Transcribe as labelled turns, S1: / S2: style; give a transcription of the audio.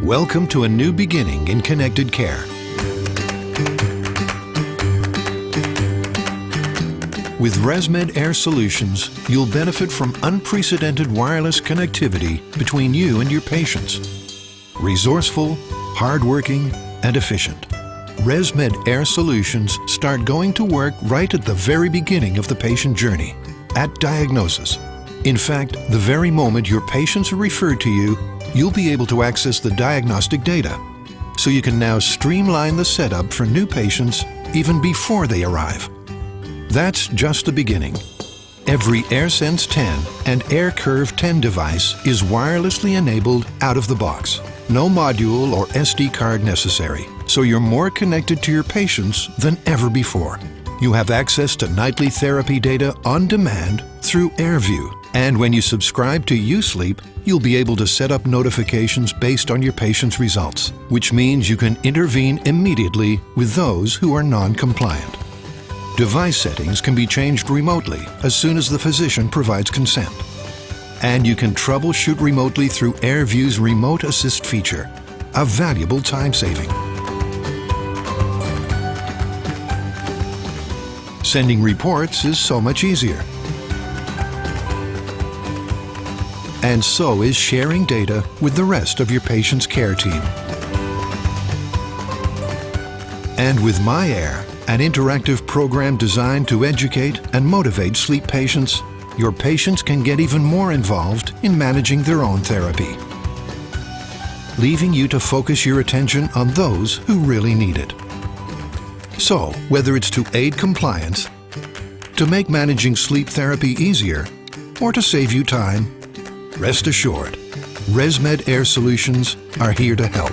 S1: Welcome to a new beginning in connected care. With ResMed Air Solutions, you'll benefit from unprecedented wireless connectivity between you and your patients. Resourceful, hardworking, and efficient. ResMed Air Solutions start going to work right at the very beginning of the patient journey, at diagnosis. In fact, the very moment your patients are referred to you, you'll be able to access the diagnostic data, so you can now streamline the setup for new patients even before they arrive. That's just the beginning. Every AirSense 10 and AirCurve 10 device is wirelessly enabled out of the box. No module or SD card necessary, so you're more connected to your patients than ever before. You have access to nightly therapy data on demand through AirView. And when you subscribe to USleep, you'll be able to set up notifications based on your patient's results, which means you can intervene immediately with those who are non-compliant. Device settings can be changed remotely as soon as the physician provides consent. And you can troubleshoot remotely through AirView's Remote Assist feature, a valuable time saving. Sending reports is so much easier. And so is sharing data with the rest of your patient's care team. And with MyAir, an interactive program designed to educate and motivate sleep patients, your patients can get even more involved in managing their own therapy, leaving you to focus your attention on those who really need it. So, whether it's to aid compliance, to make managing sleep therapy easier, or to save you time, rest assured, ResMed Air Solutions are here to help.